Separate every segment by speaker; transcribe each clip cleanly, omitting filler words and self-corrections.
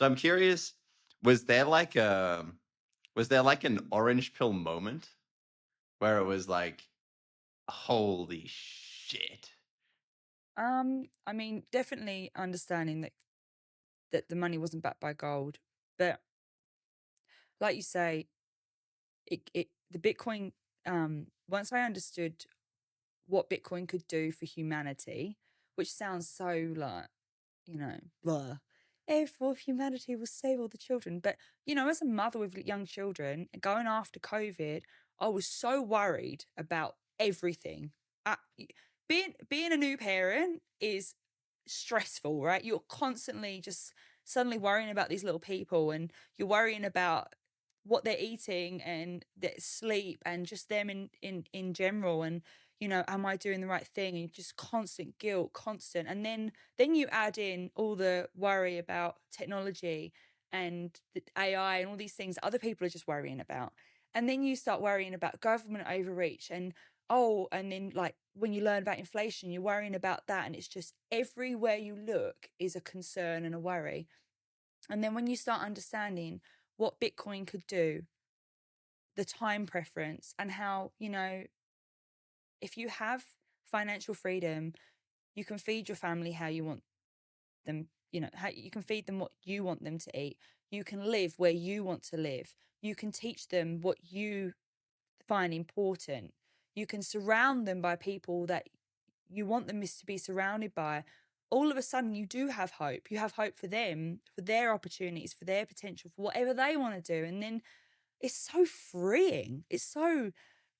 Speaker 1: So I'm curious, was there like a was there like an orange pill moment where it was like, holy shit?
Speaker 2: I mean, definitely understanding that the money wasn't backed by gold, but like you say, the Bitcoin. Once I understood what Bitcoin could do for humanity, which sounds so like, blah. If all humanity will save all the children. But, as a mother with young children going after COVID, I was so worried about everything. Being a new parent is stressful, right? You're constantly just suddenly worrying about these little people, and you're worrying about what they're eating and their sleep and just them in general. And am I doing the right thing? And just constant guilt, constant. And then you add in all the worry about technology and the AI and all these things other people are just worrying about. And then you start worrying about government overreach and, oh, and then like when you learn about inflation, you're worrying about that. And it's just everywhere you look is a concern and a worry. And then when you start understanding what Bitcoin could do, the time preference, and how, if you have financial freedom, you can feed your family how you want them, how you can feed them what you want them to eat. You can live where you want to live. You can teach them what you find important. You can surround them by people that you want them to be surrounded by. All of a sudden, you do have hope. You have hope for them, for their opportunities, for their potential, for whatever they want to do. And then it's so freeing. It's so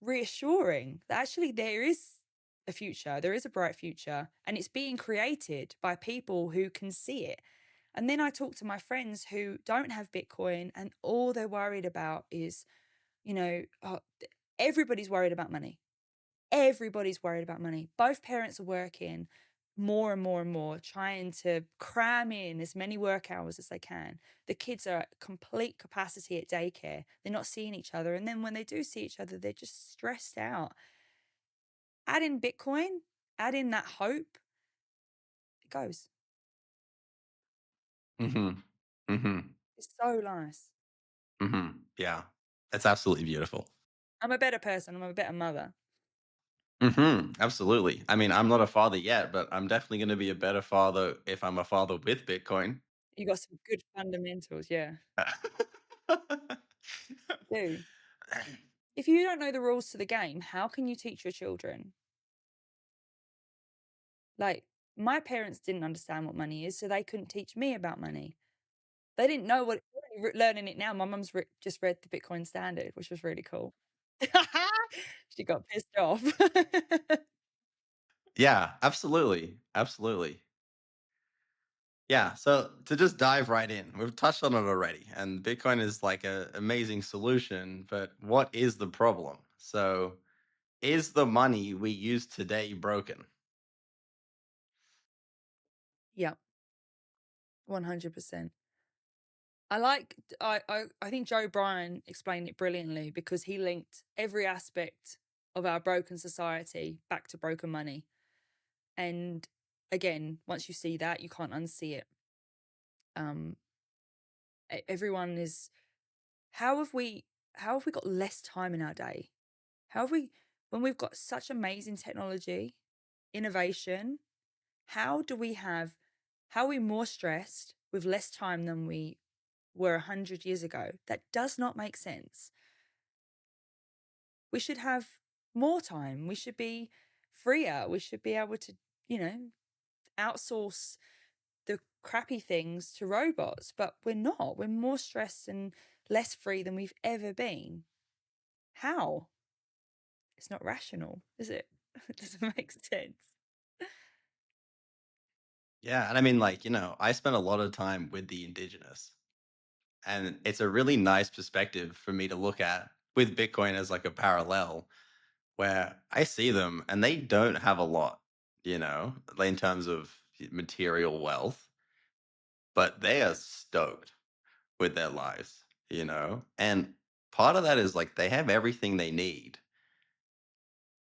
Speaker 2: reassuring that actually there is a future. There is a bright future, and it's being created by people who can see it. And then I talk to my friends who don't have Bitcoin, and all they're worried about is, everybody's worried about money. Everybody's worried about money. Both parents are working more and more and more, trying to cram in as many work hours as they can. The kids are at complete capacity at daycare. They're not seeing each other. And then when they do see each other, they're just stressed out. Add in Bitcoin, add in that hope, it goes.
Speaker 1: Mhm. Mhm.
Speaker 2: It's so nice.
Speaker 1: Mhm. Yeah. That's absolutely beautiful.
Speaker 2: I'm a better person. I'm a better mother.
Speaker 1: Mhm. Absolutely. I mean, I'm not a father yet, but I'm definitely gonna be a better father if I'm a father with Bitcoin.
Speaker 2: You got some good fundamentals. Yeah. Do. If you don't know the rules to the game, how can you teach your children? Like, my parents didn't understand what money is, so they couldn't teach me about money. They didn't know what learning it now. My mum's just read the Bitcoin Standard, which was really cool. She got pissed off.
Speaker 1: Yeah, absolutely. Absolutely. Yeah, so to just dive right in, we've touched on it already, and Bitcoin is like a amazing solution, but what is the problem? So, is the money we use today broken?
Speaker 2: Yeah, 100%. I think Joe Bryan explained it brilliantly because he linked every aspect of our broken society back to broken money. And again, once you see that, you can't unsee it. Um, everyone is how have we how have we got less time in our day? How have we when we've got such amazing technology, innovation, how do we have how are we more stressed with less time than we were 100 years ago? That does not make sense. We should have more time. We should be freer. We should be able to, you know, outsource the crappy things to robots, but we're not. We're more stressed and less free than we've ever been. How? It's not rational, is it? It doesn't make sense.
Speaker 1: Yeah, and I mean, like, I spent a lot of time with the indigenous, and it's a really nice perspective for me to look at with Bitcoin as like a parallel where I see them and they don't have a lot, like in terms of material wealth, but they are stoked with their lives, and part of that is like they have everything they need.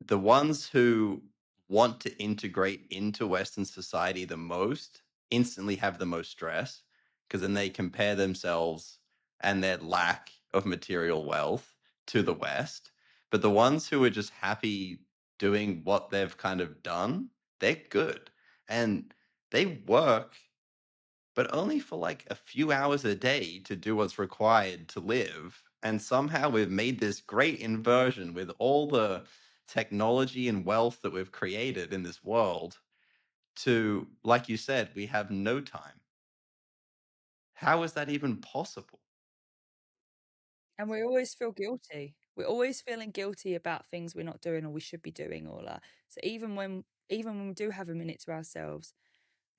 Speaker 1: The ones who want to integrate into Western society the most instantly have the most stress because then they compare themselves and their lack of material wealth to the West. But the ones who are just happy doing what they've kind of done, they're good. And they work, but only for like a few hours a day to do what's required to live. And somehow we've made this great inversion with all the technology and wealth that we've created in this world to, like you said, we have no time. How is that even possible?
Speaker 2: And we always feel guilty. We're always feeling guilty about things we're not doing or we should be doing all that. So even when we do have a minute to ourselves,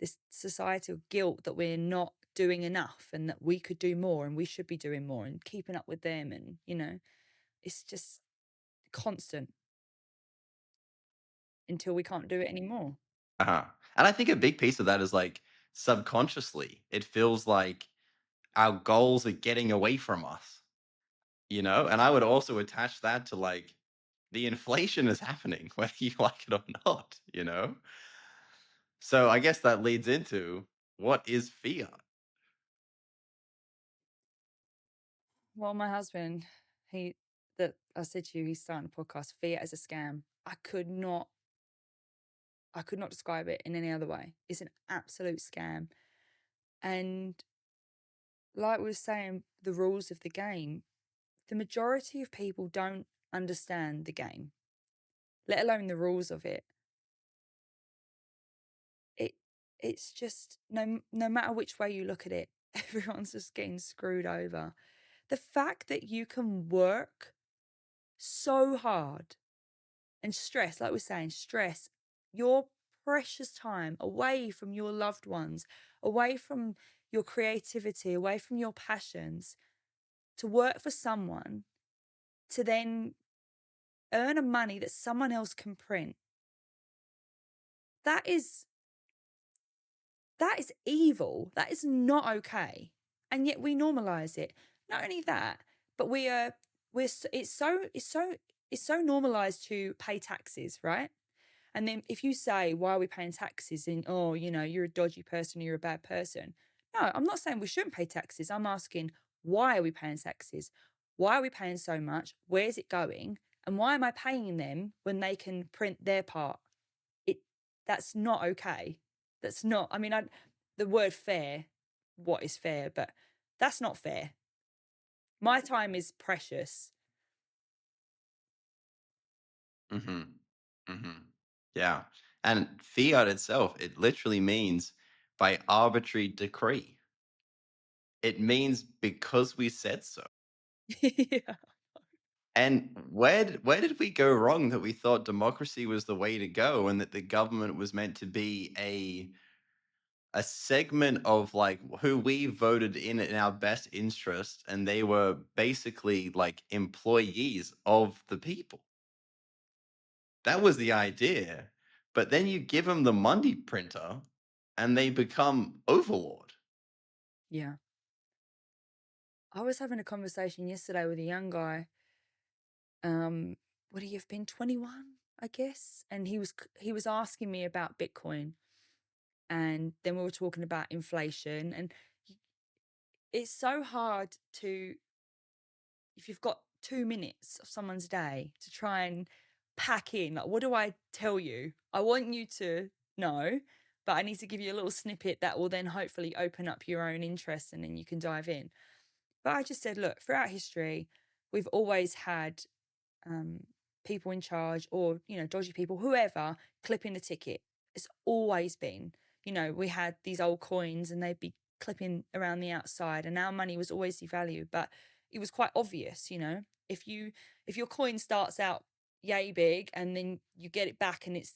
Speaker 2: this societal guilt that we're not doing enough and that we could do more and we should be doing more and keeping up with them and it's just constant until we can't do it anymore.
Speaker 1: Uh-huh. And I think a big piece of that is like subconsciously, it feels like our goals are getting away from us, you know? And I would also attach that to like the inflation is happening, whether you like it or not, you know? So I guess that leads into what is fiat?
Speaker 2: Well, my husband, he that I said to you, he's starting a podcast. Fiat is a scam. I could not describe it in any other way. It's an absolute scam. And like we were saying, the rules of the game, the majority of people don't understand the game, let alone the rules of it. It it's just no matter which way you look at it, everyone's just getting screwed over. The fact that you can work so hard and stress, like we're saying, stress your precious time away from your loved ones, away from your creativity, away from your passions, to work for someone to then earn a money that someone else can print. That is that is evil. That is not okay. And yet we normalize it. Not only that, but it's so normalized to pay taxes, right? And then if you say, why are we paying taxes? And, oh, you're a dodgy person, you're a bad person. No, I'm not saying we shouldn't pay taxes. I'm asking, why are we paying taxes? Why are we paying so much? Where's it going? And why am I paying them when they can print their part? It That's not okay. That's not, I mean, the word fair, what is fair? But that's not fair. My time is precious.
Speaker 1: Mhm. Mhm. Yeah. And fiat itself, it literally means by arbitrary decree. It means because we said so.
Speaker 2: Yeah.
Speaker 1: And where did we go wrong that we thought democracy was the way to go and that the government was meant to be a segment of like who we voted in our best interest and they were basically like employees of the people. That was the idea. But then you give them the money printer and they become overlord.
Speaker 2: Yeah. I was having a conversation yesterday with a young guy. Would he have been 21, I guess? And he was asking me about Bitcoin. And then we were talking about inflation. And it's so hard to, if you've got 2 minutes of someone's day to try and pack in, like, what do I tell you? I want you to know, but I need to give you a little snippet that will then hopefully open up your own interest and then you can dive in. But I just said, look, throughout history, we've always had um, people in charge or, dodgy people, whoever, clipping the ticket. It's always been, we had these old coins and they'd be clipping around the outside and our money was always devalued. But it was quite obvious, if your coin starts out yay big and then you get it back and it's,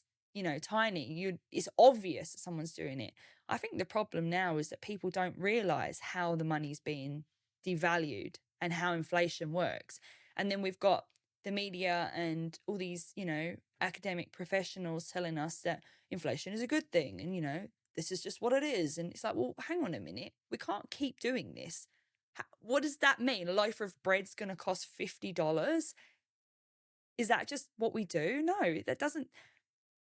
Speaker 2: tiny, it's obvious that someone's doing it. I think the problem now is that people don't realize how the money's being devalued and how inflation works. And then we've got the media and all these, academic professionals telling us that inflation is a good thing and, this is just what it is. And it's like, well, hang on a minute. We can't keep doing this. What does that mean? A loaf of bread's going to cost $50? Is that just what we do? No, that doesn't.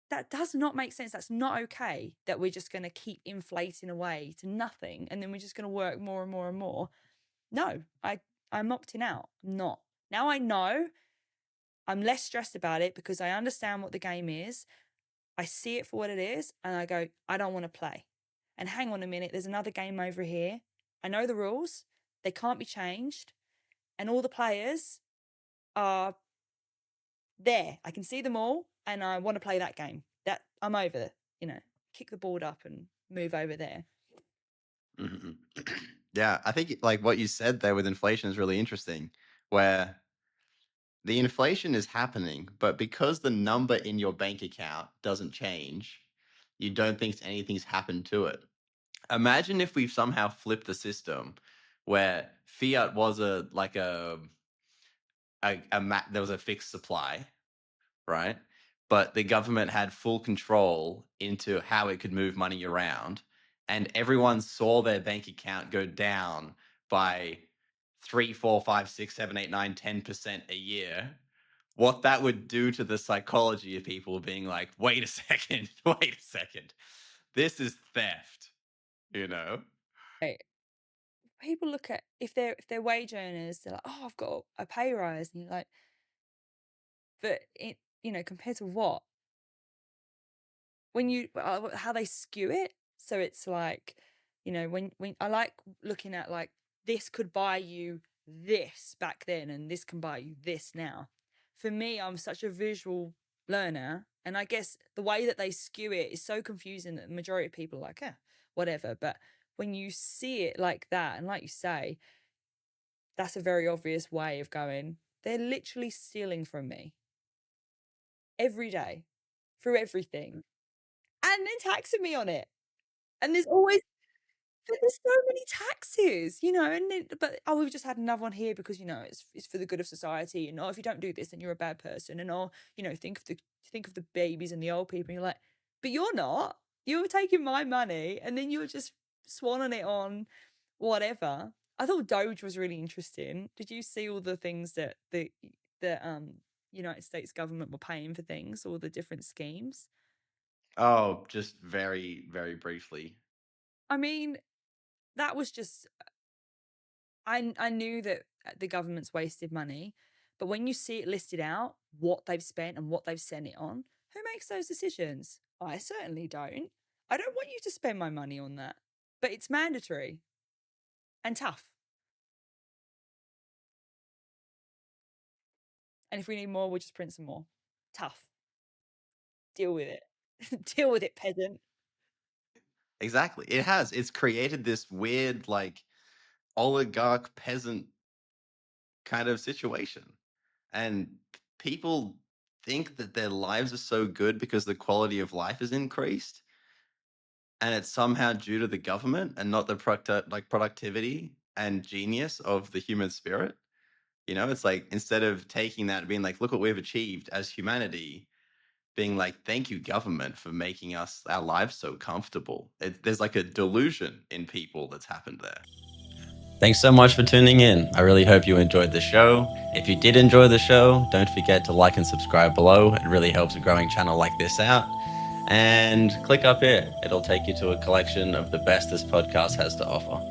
Speaker 2: that does not make sense. That's not okay that we're just going to keep inflating away to nothing and then we're just going to work more and more and more. No, I'm opting out. I'm not. Now I know I'm less stressed about it because I understand what the game is. I see it for what it is and I go, I don't want to play. And hang on a minute, there's another game over here. I know the rules, they can't be changed, and all the players are there. I can see them all and I want to play that game. That I'm over, kick the board up and move over there.
Speaker 1: Mhm. Yeah, I think like what you said there with inflation is really interesting, where the inflation is happening, but because the number in your bank account doesn't change, you don't think anything's happened to it. Imagine if we've somehow flipped the system where fiat was there was a fixed supply, right? But the government had full control into how it could move money around, and everyone saw their bank account go down by 3, 4, 5, 6, 7, 8, 9, 10% a year. What that would do to the psychology of people being like, wait a second, wait a second, this is theft, you know?
Speaker 2: Right. People look at if they're wage earners, they're like, oh, I've got a pay rise, and you're like, but compared to what? When you how they skew it, so it's like, when I like looking at like this could buy you this back then and this can buy you this now. For me, I'm such a visual learner, and I guess the way that they skew it is so confusing that the majority of people are like, whatever. But when you see it like that, and like you say, that's a very obvious way of going, they're literally stealing from me every day through everything and then taxing me on it. And there's so many taxes, and then, but we've just had another one here because it's for the good of society, and if you don't do this, then you're a bad person, and think of the babies and the old people, and you're like, but you're not. You're taking my money, and then you're just swanning it on whatever. I thought Doge was really interesting. Did you see all the things that the United States government were paying for things, all the different schemes?
Speaker 1: Oh, just very, very briefly.
Speaker 2: I mean, that was just I knew that the government's wasted money, but when you see it listed out, what they've spent and what they've sent it on, who makes those decisions? I certainly don't. I don't want you to spend my money on that, but it's mandatory and tough. And if we need more, we'll just print some more. Tough. Deal with it. Deal with it, peasant.
Speaker 1: Exactly. It has. It's created this weird, like, oligarch peasant kind of situation. And people think that their lives are so good because the quality of life is increased. And it's somehow due to the government and not the productivity and genius of the human spirit. It's like instead of taking that and being like, look what we've achieved as humanity, being like, thank you, government, for making our lives so comfortable. There's like a delusion in people that's happened there. Thanks so much for tuning in. I really hope you enjoyed the show. If you did enjoy the show, don't forget to like and subscribe below. It really helps a growing channel like this out. And click up here. It'll take you to a collection of the best this podcast has to offer.